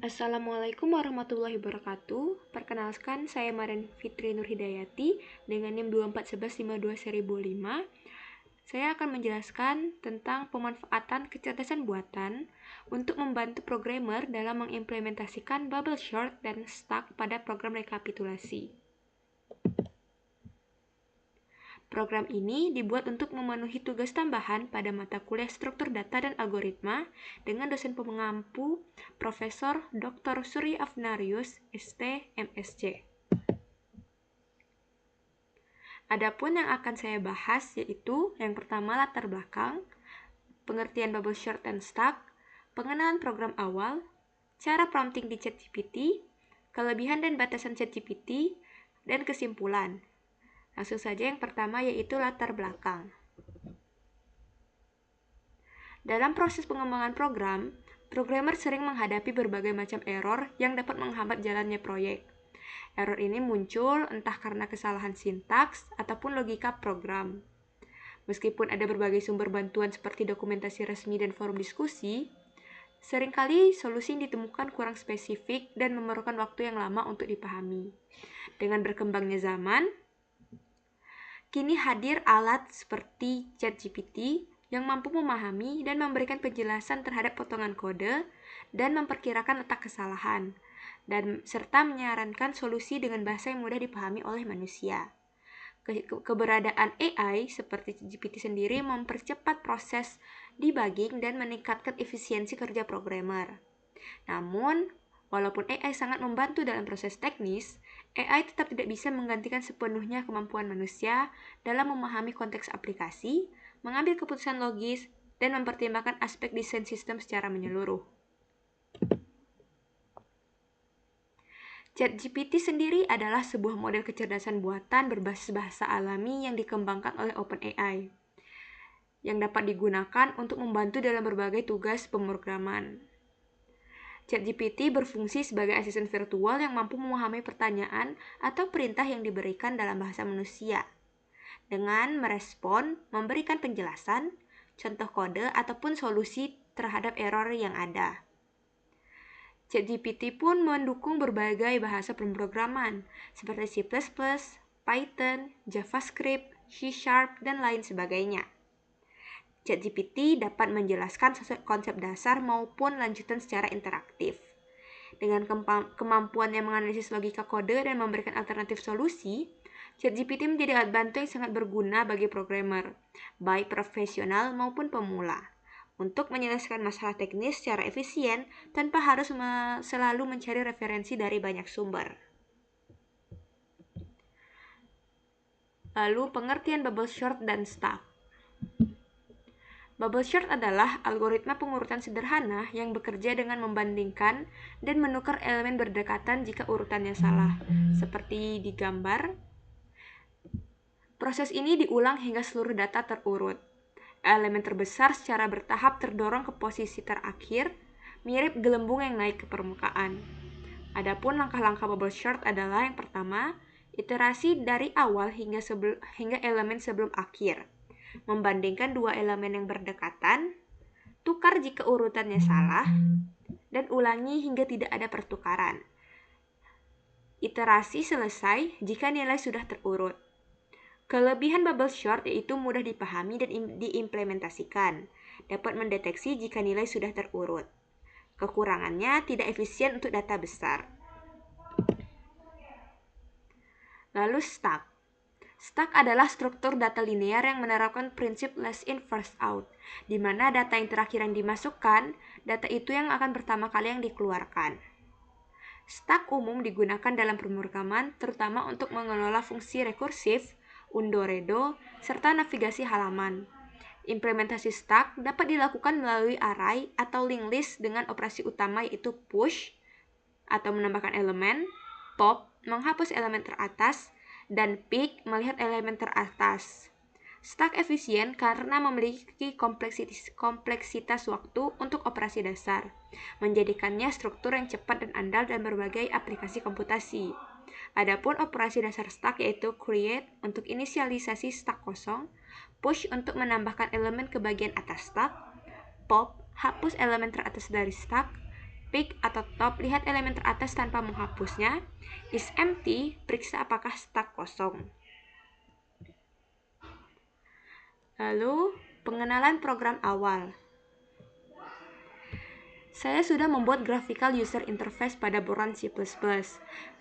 Assalamualaikum warahmatullahi wabarakatuh. Perkenalkan, saya Maren Fitri Nurhidayati dengan NIM 24152/2005. Saya akan menjelaskan tentang pemanfaatan kecerdasan buatan untuk membantu programmer dalam mengimplementasikan bubble sort dan stack pada program rekapitulasi. Program ini dibuat untuk memenuhi tugas tambahan pada mata kuliah struktur data dan algoritma dengan dosen pengampu Profesor Dr. Surya Afnarius, ST, MSc. Adapun yang akan saya bahas yaitu yang pertama latar belakang, pengertian bubble sort dan stack, pengenalan program awal, cara prompting di ChatGPT, kelebihan dan batasan ChatGPT, dan kesimpulan. Langsung saja yang pertama yaitu latar belakang. Dalam proses pengembangan program, programmer sering menghadapi berbagai macam error yang dapat menghambat jalannya proyek. Error ini muncul entah karena kesalahan sintaks ataupun logika program. Meskipun ada berbagai sumber bantuan seperti dokumentasi resmi dan forum diskusi, seringkali solusi yang ditemukan kurang spesifik dan memerlukan waktu yang lama untuk dipahami. Dengan berkembangnya zaman, kini hadir alat seperti ChatGPT yang mampu memahami dan memberikan penjelasan terhadap potongan kode dan memperkirakan letak kesalahan, dan serta menyarankan solusi dengan bahasa yang mudah dipahami oleh manusia. Keberadaan AI seperti ChatGPT sendiri mempercepat proses debugging dan meningkatkan efisiensi kerja programmer. Namun, walaupun AI sangat membantu dalam proses teknis, AI tetap tidak bisa menggantikan sepenuhnya kemampuan manusia dalam memahami konteks aplikasi, mengambil keputusan logis, dan mempertimbangkan aspek desain sistem secara menyeluruh. ChatGPT sendiri adalah sebuah model kecerdasan buatan berbasis bahasa alami yang dikembangkan oleh OpenAI, yang dapat digunakan untuk membantu dalam berbagai tugas pemrograman. ChatGPT berfungsi sebagai asisten virtual yang mampu memahami pertanyaan atau perintah yang diberikan dalam bahasa manusia, dengan merespon, memberikan penjelasan, contoh kode, ataupun solusi terhadap error yang ada. ChatGPT pun mendukung berbagai bahasa pemrograman, seperti C++, Python, JavaScript, C#, dan lain sebagainya. ChatGPT dapat menjelaskan konsep dasar maupun lanjutan secara interaktif. Dengan kemampuannya menganalisis logika kode dan memberikan alternatif solusi, ChatGPT menjadi alat bantu yang sangat berguna bagi programmer, baik profesional maupun pemula, untuk menyelesaikan masalah teknis secara efisien tanpa harus selalu mencari referensi dari banyak sumber. Lalu, pengertian bubble sort dan stack. Bubble sort adalah algoritma pengurutan sederhana yang bekerja dengan membandingkan dan menukar elemen berdekatan jika urutannya salah, seperti di gambar. Proses ini diulang hingga seluruh data terurut. Elemen terbesar secara bertahap terdorong ke posisi terakhir, mirip gelembung yang naik ke permukaan. Adapun langkah-langkah bubble sort adalah yang pertama, iterasi dari awal hingga elemen sebelum akhir. Membandingkan dua elemen yang berdekatan, tukar jika urutannya salah, dan ulangi hingga tidak ada pertukaran. Iterasi selesai jika nilai sudah terurut. Kelebihan bubble sort yaitu mudah dipahami dan diimplementasikan, dapat mendeteksi jika nilai sudah terurut. Kekurangannya tidak efisien untuk data besar. Lalu stack. Stack adalah struktur data linear yang menerapkan prinsip last in first out, di mana data yang terakhir yang dimasukkan, data itu yang akan pertama kali yang dikeluarkan. Stack umum digunakan dalam pemrograman, terutama untuk mengelola fungsi rekursif, undo-redo, serta navigasi halaman. Implementasi stack dapat dilakukan melalui array atau linked list dengan operasi utama yaitu push, atau menambahkan elemen, pop, menghapus elemen teratas, dan pick melihat elemen teratas. Stack efisien karena memiliki kompleksitas waktu untuk operasi dasar, menjadikannya struktur yang cepat dan andal dalam berbagai aplikasi komputasi. Adapun operasi dasar stack yaitu create untuk inisialisasi stack kosong, push untuk menambahkan elemen ke bagian atas stack, pop hapus elemen teratas dari stack, pick atau top, lihat elemen teratas tanpa menghapusnya. Is empty, periksa apakah stuck kosong. Lalu, pengenalan program awal. Saya sudah membuat graphical user interface pada Boron C++,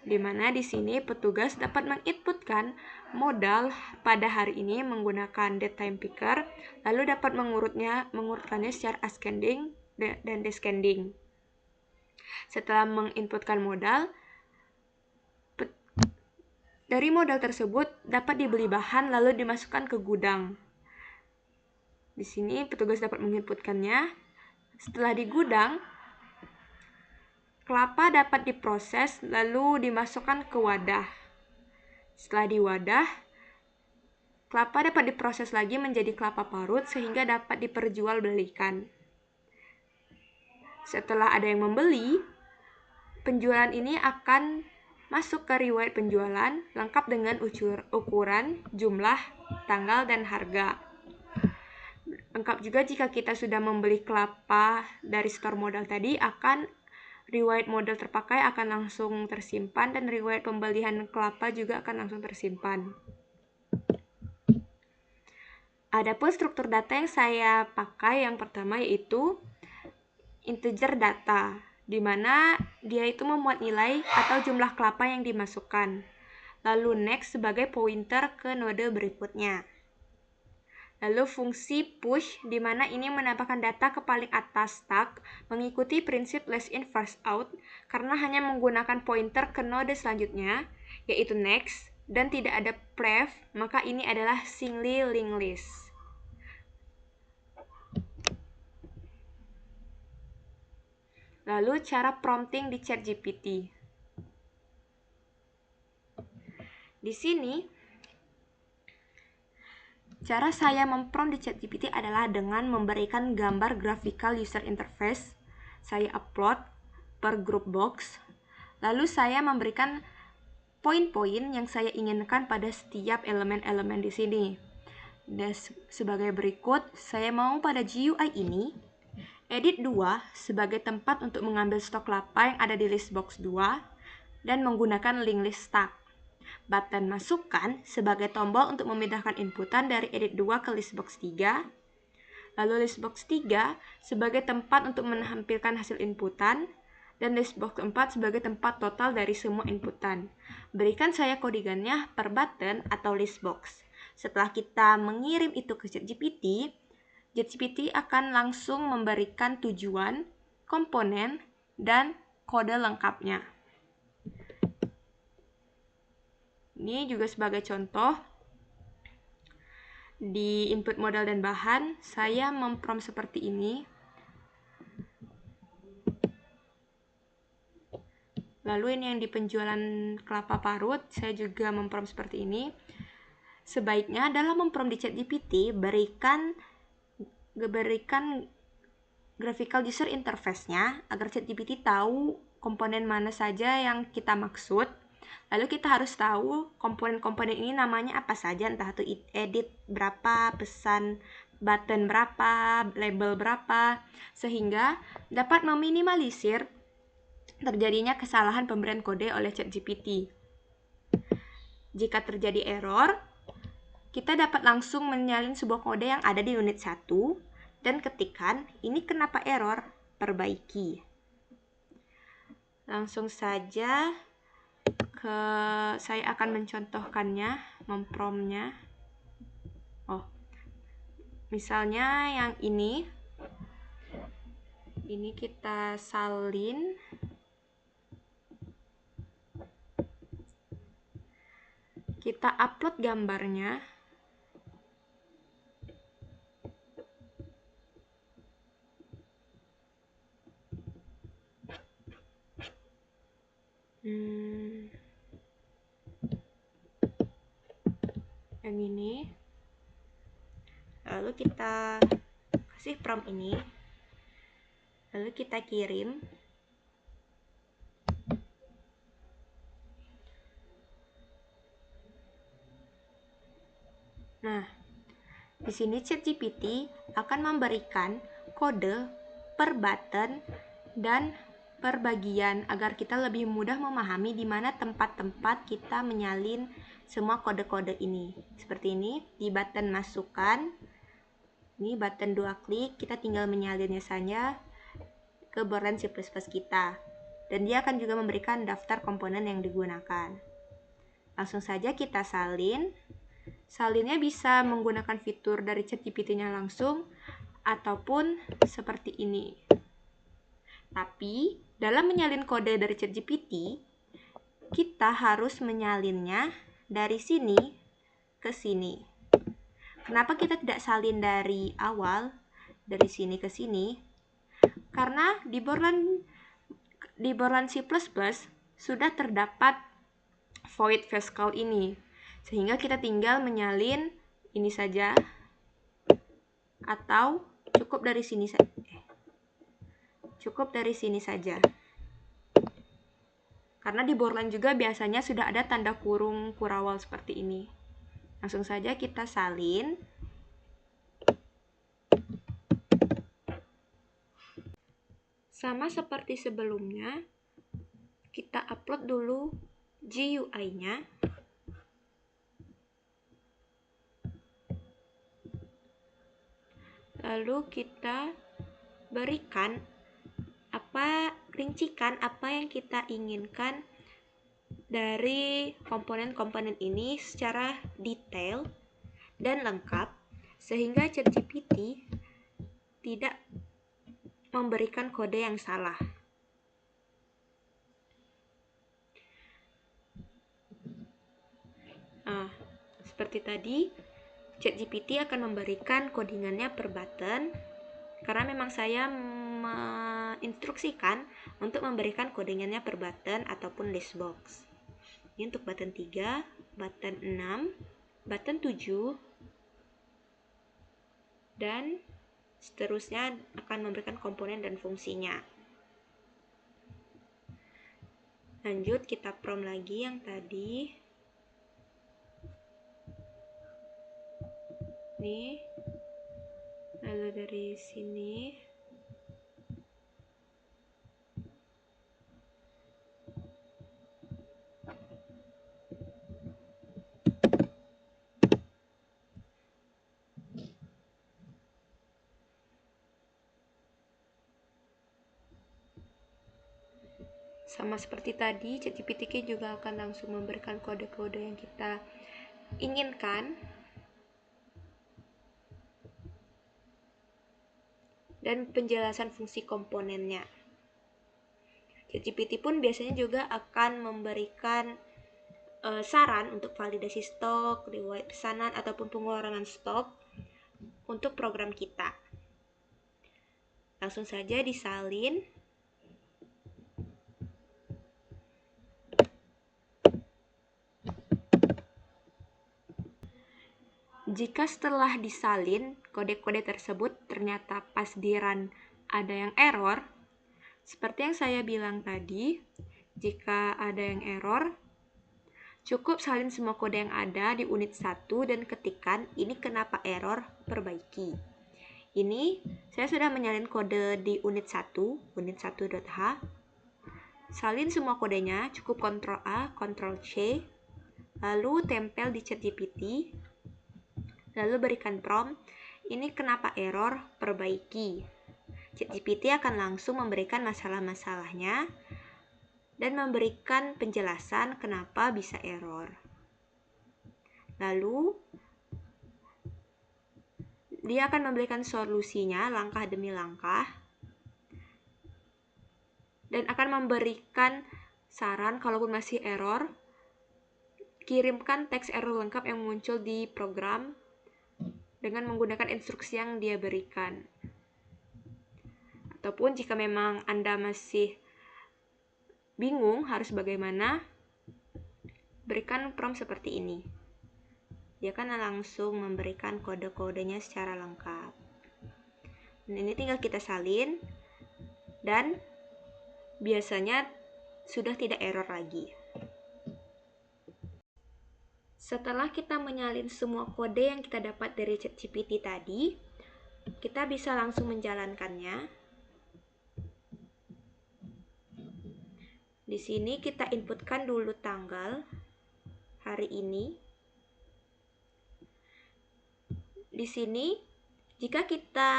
di mana di sini petugas dapat menginputkan modal pada hari ini menggunakan datetime picker, lalu dapat mengurutkannya secara ascending dan descending. Setelah menginputkan modal, dari modal tersebut dapat dibeli bahan lalu dimasukkan ke gudang. Di sini petugas dapat menginputkannya. Setelah di gudang, kelapa dapat diproses lalu dimasukkan ke wadah. Setelah di wadah, kelapa dapat diproses lagi menjadi kelapa parut sehingga dapat diperjualbelikan. Setelah ada yang membeli, penjualan ini akan masuk ke riwayat penjualan lengkap dengan ukuran, jumlah, tanggal, dan harga. Lengkap juga jika kita sudah membeli kelapa dari store modal tadi, riwayat modal terpakai akan langsung tersimpan dan riwayat pembelian kelapa juga akan langsung tersimpan. Adapun struktur data yang saya pakai yang pertama yaitu integer data, di mana dia itu memuat nilai atau jumlah kelapa yang dimasukkan. Lalu next sebagai pointer ke node berikutnya. Lalu fungsi push, di mana ini menambahkan data ke paling atas stack, mengikuti prinsip last in first out, karena hanya menggunakan pointer ke node selanjutnya, yaitu next, dan tidak ada pref, maka ini adalah singly linked list. Lalu cara prompting di ChatGPT. Di sini, cara saya memprompt di ChatGPT adalah dengan memberikan gambar graphical user interface. Saya upload per group box. Lalu saya memberikan poin-poin yang saya inginkan pada setiap elemen-elemen di sini. Dan sebagai berikut, saya mau pada GUI ini edit 2 sebagai tempat untuk mengambil stok kelapa yang ada di list box 2 dan menggunakan link list stack. Button masukkan sebagai tombol untuk memindahkan inputan dari edit 2 ke listbox 3. Lalu listbox 3 sebagai tempat untuk menampilkan hasil inputan dan listbox 4 sebagai tempat total dari semua inputan. Berikan saya kodigannya per button atau listbox. Setelah kita mengirim itu ke ChatGPT, ChatGPT akan langsung memberikan tujuan, komponen, dan kode lengkapnya. Ini juga sebagai contoh, di input modal dan bahan, saya memprompt seperti ini. Lalu ini yang di penjualan kelapa parut, saya juga memprompt seperti ini. Sebaiknya dalam memprompt di ChatGPT, berikan graphical user interface-nya agar ChatGPT tahu komponen mana saja yang kita maksud. Lalu kita harus tahu komponen-komponen ini namanya apa saja, entah itu edit berapa, pesan button berapa, label berapa, sehingga dapat meminimalisir terjadinya kesalahan pemberian kode oleh ChatGPT. Jika terjadi error, kita dapat langsung menyalin sebuah kode yang ada di unit 1 dan ketikkan, ini kenapa error, perbaiki. Langsung saja saya akan mencontohkannya, mempromptnya. Misalnya yang ini kita salin, kita upload gambarnya. Yang ini, lalu kita kasih prompt ini, lalu kita kirim. Nah, di sini ChatGPT akan memberikan kode per button dan per bagian agar kita lebih mudah memahami di mana tempat-tempat kita menyalin semua kode-kode ini. Seperti ini, di button masukkan, ini button 2 klik, kita tinggal menyalinnya saja ke Borland C++ kita. Dan dia akan juga memberikan daftar komponen yang digunakan. Langsung saja kita salin. Salinnya bisa menggunakan fitur dari ChatGPT-nya langsung, ataupun seperti ini. Tapi, dalam menyalin kode dari ChatGPT, kita harus menyalinnya dari sini ke sini. Kenapa kita tidak salin dari awal, dari sini ke sini? Karena di Borland C++ sudah terdapat void Pascal ini, sehingga kita tinggal menyalin ini saja, atau cukup dari sini saja. Karena di Borland juga biasanya sudah ada tanda kurung kurawal seperti ini. Langsung saja kita salin. Sama seperti sebelumnya, kita upload dulu GUI-nya. Lalu kita berikan rincikan apa yang kita inginkan dari komponen-komponen ini secara detail dan lengkap, sehingga ChatGPT tidak memberikan kode yang salah. Nah, seperti tadi, ChatGPT akan memberikan codingannya per button, karena memang saya menginstruksikan untuk memberikan codingannya per button ataupun list box. Ini untuk button 3, button 6, button 7, dan seterusnya akan memberikan komponen dan fungsinya. Lanjut, kita prompt lagi yang tadi. Nih. Lalu dari sini. Sama seperti tadi, ChatGPT juga akan langsung memberikan kode-kode yang kita inginkan. Dan penjelasan fungsi komponennya. ChatGPT pun biasanya juga akan memberikan saran untuk validasi stok, riwayat pesanan, ataupun pengurangan stok untuk program kita. Langsung saja disalin. Jika setelah disalin, kode-kode tersebut ternyata pas di run ada yang error, seperti yang saya bilang tadi, jika ada yang error, cukup salin semua kode yang ada di unit 1 dan ketikkan ini kenapa error, perbaiki. Ini saya sudah menyalin kode di unit 1, unit 1.h. Salin semua kodenya, cukup Ctrl A, Ctrl C, lalu tempel di ChatGPT. Lalu berikan prompt, ini kenapa error, perbaiki. ChatGPT akan langsung memberikan masalah-masalahnya dan memberikan penjelasan kenapa bisa error. Lalu, dia akan memberikan solusinya langkah demi langkah dan akan memberikan saran kalaupun masih error, kirimkan teks error lengkap yang muncul di program dengan menggunakan instruksi yang dia berikan. Ataupun jika memang Anda masih bingung harus bagaimana, berikan prompt seperti ini. Dia akan langsung memberikan kode-kodenya secara lengkap. Dan ini tinggal kita salin, dan biasanya sudah tidak error lagi. Setelah kita menyalin semua kode yang kita dapat dari ChatGPT tadi, kita bisa langsung menjalankannya. Di sini kita inputkan dulu tanggal hari ini. Di sini, jika kita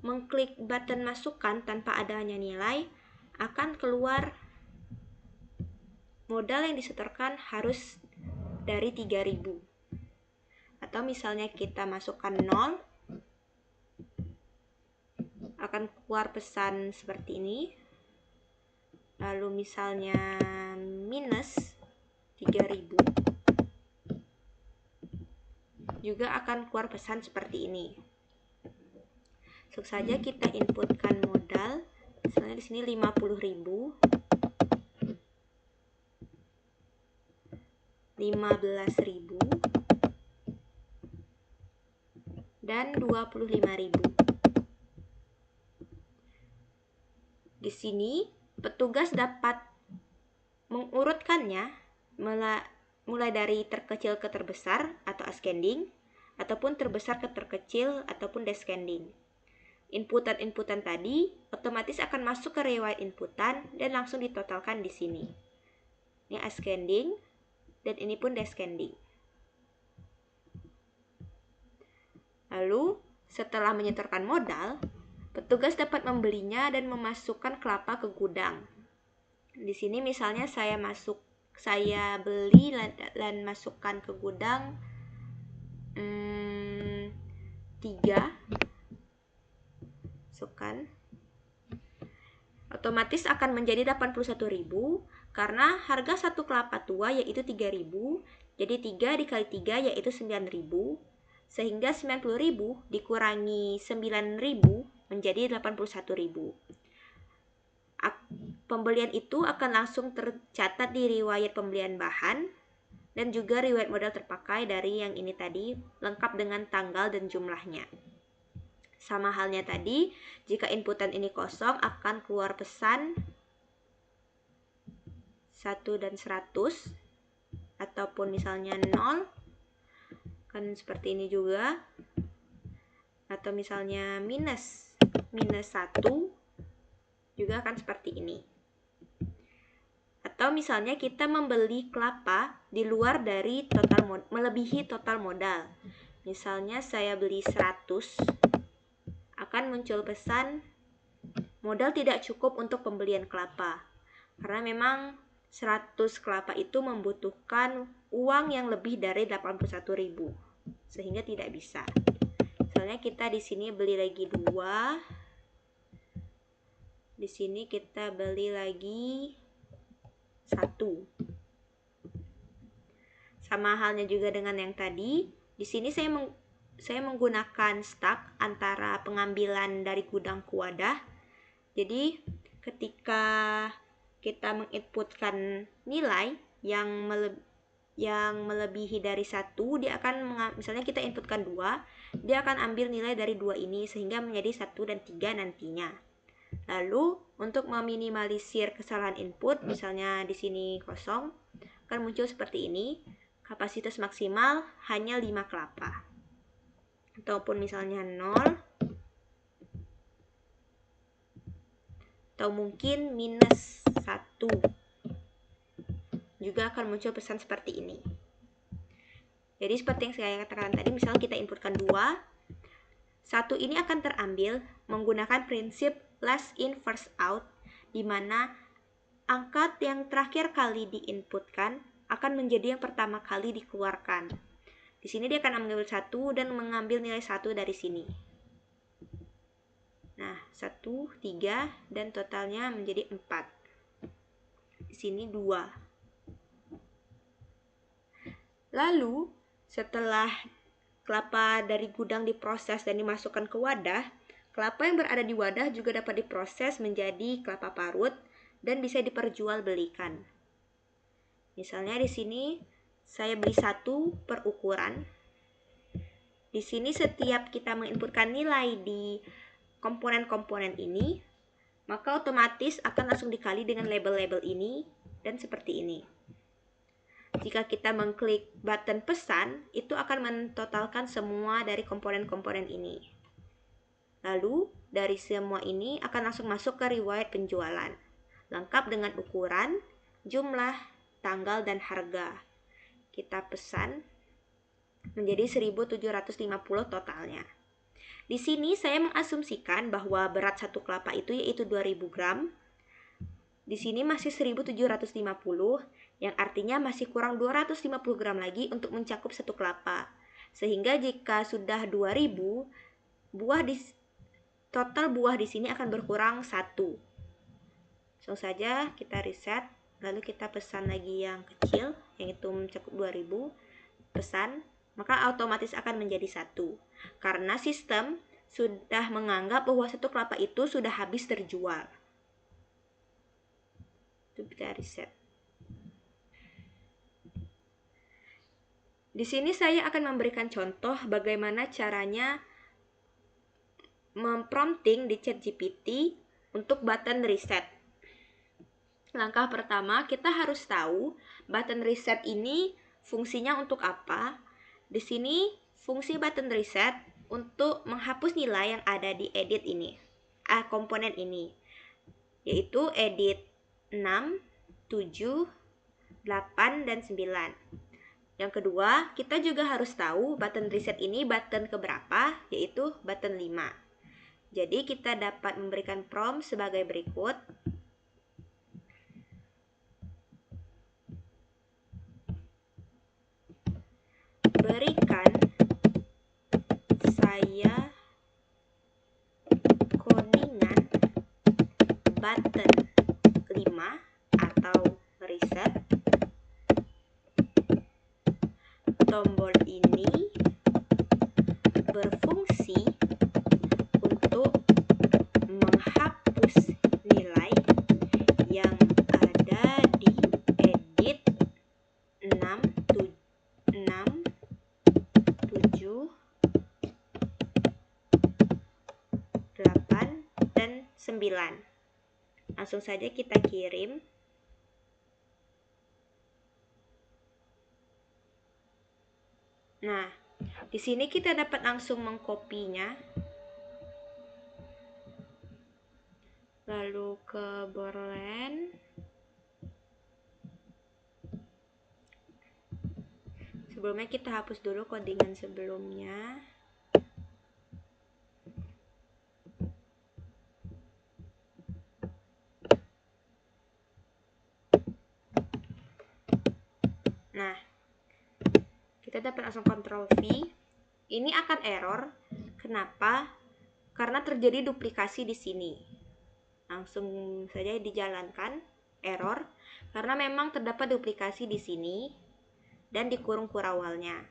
mengklik button masukkan tanpa adanya nilai, akan keluar modal yang disetorkan harus dari 3.000. Atau misalnya kita masukkan 0, akan keluar pesan seperti ini. Lalu misalnya minus 3.000, juga akan keluar pesan seperti ini. Langsung saja kita inputkan modal. Misalnya di sini 50.000, 15.000, dan 25.000. Di sini petugas dapat mengurutkannya mulai dari terkecil ke terbesar atau ascending, ataupun terbesar ke terkecil ataupun descending. Inputan-inputan tadi otomatis akan masuk ke riwayat inputan dan langsung ditotalkan di sini. Ini ascending dan ini pun descending. Lalu setelah menyetorkan modal, petugas dapat membelinya dan memasukkan kelapa ke gudang. Di sini misalnya saya beli dan masukkan ke gudang 3, masukkan, otomatis akan menjadi 81.000 karena harga satu kelapa tua yaitu 3.000, jadi 3 dikali 3 yaitu 9.000, sehingga 90.000 dikurangi 9.000 menjadi 81.000. Pembelian itu akan langsung tercatat di riwayat pembelian bahan dan juga riwayat modal terpakai dari yang ini tadi, lengkap dengan tanggal dan jumlahnya. Sama halnya tadi, jika inputan ini kosong akan keluar pesan 1 dan 100, ataupun misalnya 0, kan seperti ini juga. Atau misalnya minus 1, juga akan seperti ini. Atau misalnya kita membeli kelapa di luar dari melebihi total modal. Misalnya saya beli 100, akan muncul pesan modal tidak cukup untuk pembelian kelapa. Karena memang 100 kelapa itu membutuhkan uang yang lebih dari 81.000, sehingga tidak bisa. Misalnya kita di sini beli lagi 2, di sini kita beli lagi 1. Sama halnya juga dengan yang tadi, di sini saya menggunakan stack antara pengambilan dari gudang ke wadah. Jadi ketika kita menginputkan nilai yang melebihi dari 1, dia akan misalnya kita inputkan 2, dia akan ambil nilai dari 2 ini sehingga menjadi 1 dan 3 nantinya. Lalu untuk meminimalisir kesalahan input, misalnya di sini kosong, akan muncul seperti ini. Kapasitas maksimal hanya 5 kelapa. Ataupun misalnya 0, atau mungkin minus 1, juga akan muncul pesan seperti ini. Jadi seperti yang saya katakan tadi, misalnya kita inputkan 2, 1 ini akan terambil menggunakan prinsip last in first out, di mana angka yang terakhir kali diinputkan akan menjadi yang pertama kali dikeluarkan. Di sini dia akan mengambil 1 dan mengambil nilai 1 dari sini. Nah, 1, 3, dan totalnya menjadi 4. Di sini 2. Lalu, setelah kelapa dari gudang diproses dan dimasukkan ke wadah, kelapa yang berada di wadah juga dapat diproses menjadi kelapa parut dan bisa diperjualbelikan. Misalnya di sini saya beli 1 per ukuran. Di sini setiap kita menginputkan nilai di komponen-komponen ini, maka otomatis akan langsung dikali dengan label-label ini dan seperti ini. Jika kita mengklik button pesan, itu akan mentotalkan semua dari komponen-komponen ini. Lalu dari semua ini akan langsung masuk ke riwayat penjualan. lengkap dengan ukuran, jumlah, tanggal, dan harga. Kita pesan menjadi 1.750 totalnya. Di sini saya mengasumsikan bahwa berat satu kelapa itu yaitu 2.000 gram. Di sini masih 1.750, yang artinya masih kurang 250 gram lagi untuk mencakup satu kelapa. Sehingga jika sudah 2.000, total buah di sini akan berkurang 1. Langsung saja kita reset, lalu kita pesan lagi yang kecil, yang itu mencakup 2.000, pesan, maka otomatis akan menjadi 1. Karena sistem sudah menganggap bahwa satu kelapa itu sudah habis terjual. Kita reset. Di sini saya akan memberikan contoh bagaimana caranya memprompting di ChatGPT untuk button reset. Langkah pertama, kita harus tahu button reset ini fungsinya untuk apa. Di sini fungsi button reset untuk menghapus nilai yang ada di edit ini, komponen ini, yaitu edit 6, 7, 8, dan 9. Yang kedua, kita juga harus tahu button reset ini button keberapa, yaitu button 5. Jadi kita dapat memberikan prompt sebagai berikut. Berikan saya codingan button 5 atau reset. Tombol ini berfungsi untuk menghapus nilai yang ada di edit 6, 7, 8, dan 9. Langsung saja kita kirim. Nah, di sini kita dapat langsung mengkopinya. Lalu ke Borland. Sebelumnya kita hapus dulu codingan sebelumnya. Nah, kita dapat langsung Ctrl V. Ini akan error. Kenapa? Karena terjadi duplikasi di sini. Langsung saja dijalankan error karena memang terdapat duplikasi di sini dan di kurung kurawalnya.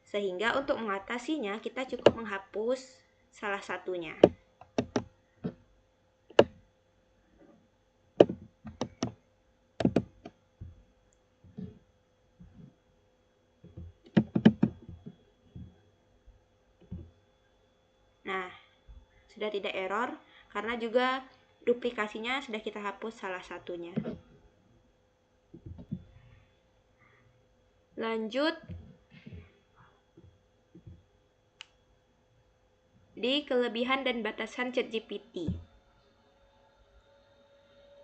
Sehingga untuk mengatasinya kita cukup menghapus salah satunya. Nah, sudah tidak error karena juga duplikasinya sudah kita hapus salah satunya. Lanjut di kelebihan dan batasan ChatGPT.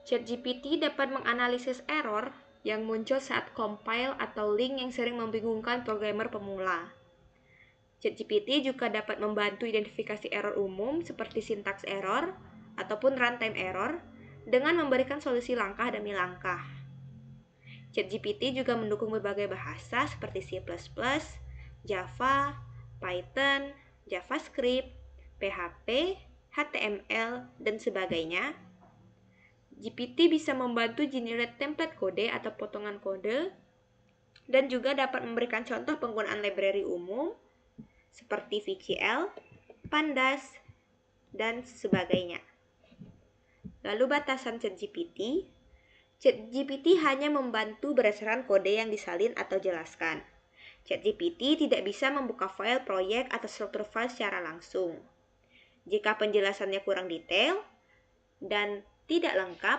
ChatGPT dapat menganalisis error yang muncul saat compile atau link yang sering membingungkan programmer pemula. ChatGPT juga dapat membantu identifikasi error umum seperti syntax error ataupun runtime error dengan memberikan solusi langkah demi langkah. ChatGPT juga mendukung berbagai bahasa seperti C++, Java, Python, JavaScript, PHP, HTML, dan sebagainya. GPT bisa membantu generate template kode atau potongan kode dan juga dapat memberikan contoh penggunaan library umum seperti VCL, Pandas, dan sebagainya. Lalu batasan ChatGPT. ChatGPT hanya membantu berdasarkan kode yang disalin atau jelaskan. ChatGPT tidak bisa membuka file proyek atau struktur file secara langsung. Jika penjelasannya kurang detail dan tidak lengkap,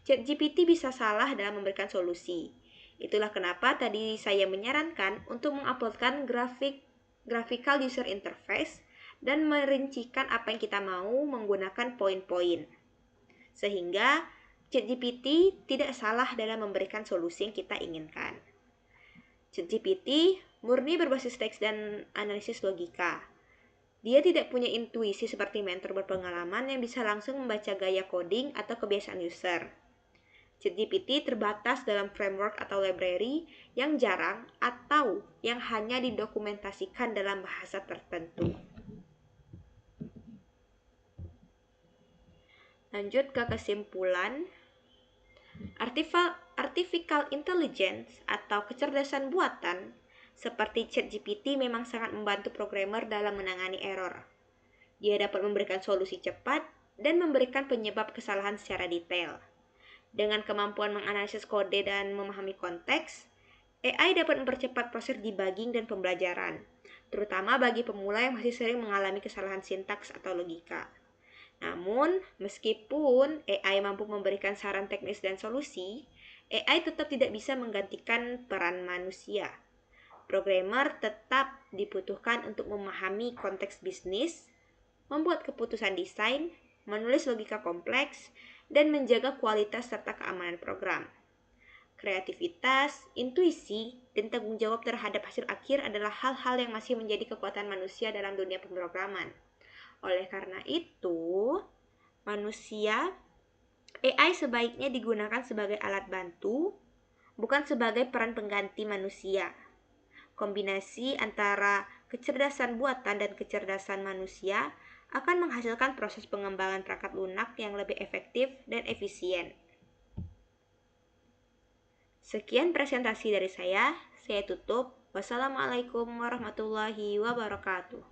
ChatGPT bisa salah dalam memberikan solusi. Itulah kenapa tadi saya menyarankan untuk menguploadkan graphical user interface dan merincikan apa yang kita mau menggunakan poin-poin. Sehingga ChatGPT tidak salah dalam memberikan solusi yang kita inginkan. ChatGPT murni berbasis teks dan analisis logika. Dia tidak punya intuisi seperti mentor berpengalaman yang bisa langsung membaca gaya coding atau kebiasaan user. ChatGPT terbatas dalam framework atau library yang jarang atau yang hanya didokumentasikan dalam bahasa tertentu. Lanjut ke kesimpulan. Artificial intelligence atau kecerdasan buatan seperti ChatGPT memang sangat membantu programmer dalam menangani error. Dia dapat memberikan solusi cepat dan memberikan penyebab kesalahan secara detail. Dengan kemampuan menganalisis kode dan memahami konteks, AI dapat mempercepat proses debugging dan pembelajaran, terutama bagi pemula yang masih sering mengalami kesalahan sintaks atau logika. Namun, meskipun AI mampu memberikan saran teknis dan solusi, AI tetap tidak bisa menggantikan peran manusia. Programmer tetap dibutuhkan untuk memahami konteks bisnis, membuat keputusan desain, menulis logika kompleks, dan menjaga kualitas serta keamanan program. Kreativitas, intuisi, dan tanggung jawab terhadap hasil akhir adalah hal-hal yang masih menjadi kekuatan manusia dalam dunia pemrograman. Oleh karena itu, AI sebaiknya digunakan sebagai alat bantu, bukan sebagai peran pengganti manusia. Kombinasi antara kecerdasan buatan dan kecerdasan manusia akan menghasilkan proses pengembangan perangkat lunak yang lebih efektif dan efisien. Sekian presentasi dari saya tutup. Wassalamualaikum warahmatullahi wabarakatuh.